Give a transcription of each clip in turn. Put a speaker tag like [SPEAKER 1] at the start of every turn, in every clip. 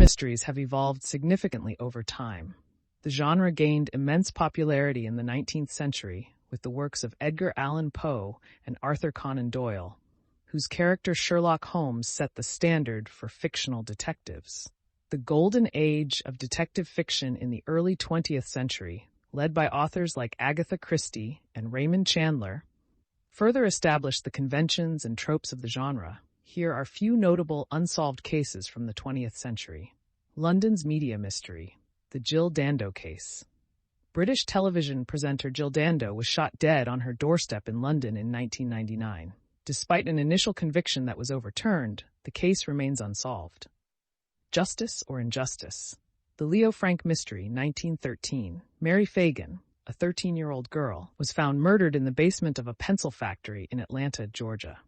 [SPEAKER 1] mysteries have evolved significantly over time. The genre gained immense popularity in the 19th century with the works of Edgar Allan Poe and Arthur Conan Doyle, whose character Sherlock Holmes set the standard for fictional detectives. The golden age of detective fiction in the early 20th century, led by authors like Agatha Christie and Raymond Chandler, further established the conventions and tropes of the genre. Here are few notable unsolved cases from the 20th century. London's media mystery, the Jill Dando case. British television presenter Jill Dando was shot dead on her doorstep in London in 1999. Despite an initial conviction that was overturned, the case remains unsolved. Justice or injustice? The Leo Frank mystery, 1913. Mary Fagan, a 13-year-old girl, was found murdered in the basement of a pencil factory in Atlanta, Georgia.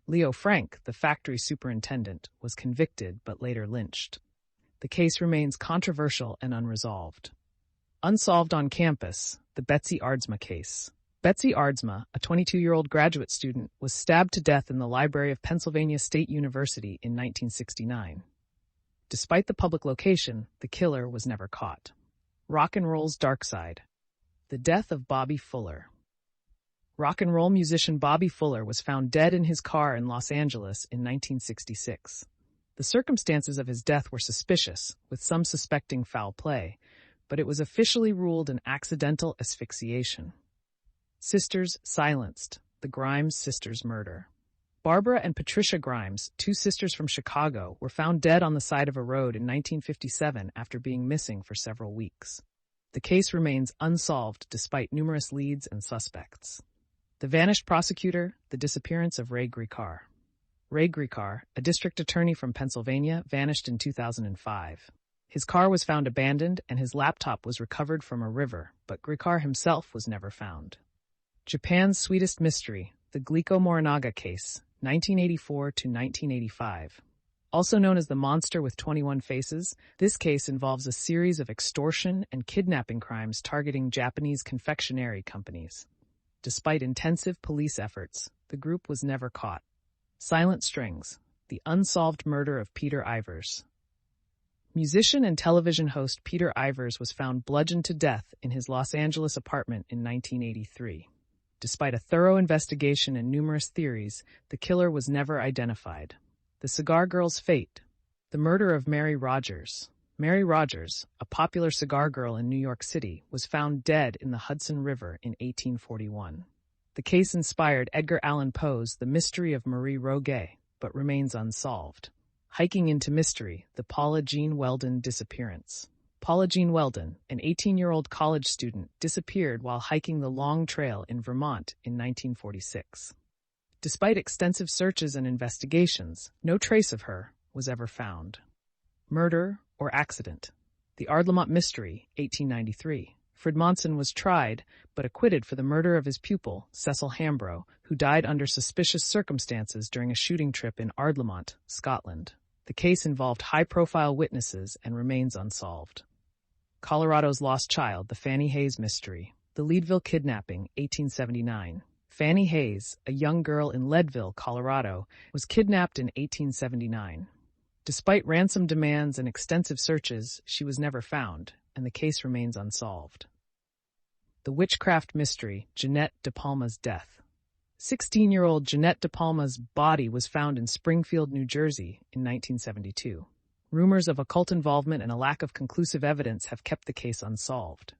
[SPEAKER 1] Leo Frank, the factory superintendent, was convicted but later lynched. The case remains controversial and unresolved. Unsolved on campus, the Betsy Aardsma case. Betsy Aardsma, a 22-year-old graduate student, was stabbed to death in the library of Pennsylvania State University in 1969. Despite the public location, the killer was never caught. Rock and roll's dark side. The death of Bobby Fuller. Rock and roll musician Bobby Fuller was found dead in his car in Los Angeles in 1966. The circumstances of his death were suspicious, with some suspecting foul play, but it was officially ruled an accidental asphyxiation. Sisters silenced. The Grimes sisters' murder. Barbara and Patricia Grimes, two sisters from Chicago, were found dead on the side of a road in 1957 after being missing for several weeks. The case remains unsolved despite numerous leads and suspects. The vanished prosecutor, the disappearance of Ray Gricar. Ray Gricar, a district attorney from Pennsylvania, vanished in 2005. His car was found abandoned and his laptop was recovered from a river, but Gricar himself was never found. Japan's sweetest mystery, the Glico Morinaga case, 1984 to 1985. Also known as the Monster with 21 Faces, this case involves a series of extortion and kidnapping crimes targeting Japanese confectionery companies. Despite intensive police efforts, the group was never caught. Silent Strings, the unsolved murder of Peter Ivers. Musician and television host Peter Ivers was found bludgeoned to death in his Los Angeles apartment in 1983. Despite a thorough investigation and numerous theories, the killer was never identified. The Cigar Girl's fate. The murder of Mary Rogers. Mary Rogers, a popular cigar girl in New York City, was found dead in the Hudson River in 1841. The case inspired Edgar Allan Poe's The Mystery of Marie Roget, but remains unsolved. Hiking into mystery, the Paula Jean Weldon disappearance. Paula Jean Weldon, an 18-year-old college student, disappeared while hiking the Long Trail in Vermont in 1946. Despite extensive searches and investigations, no trace of her was ever found. Murder or accident? The Ardlamont mystery, 1893. Fred Monson was tried, but acquitted for the murder of his pupil, Cecil Hambro, who died under suspicious circumstances during a shooting trip in Ardlamont, Scotland. The case involved high-profile witnesses and remains unsolved. Colorado's lost child, the Fannie Hayes mystery. The Leadville kidnapping, 1879. Fannie Hayes, a young girl in Leadville, Colorado, was kidnapped in 1879. Despite ransom demands and extensive searches, she was never found, and the case remains unsolved. The witchcraft mystery, Jeanette De Palma's death. 16-year-old Jeanette De Palma's body was found in Springfield, New Jersey, in 1972. Rumors of occult involvement and a lack of conclusive evidence have kept the case unsolved.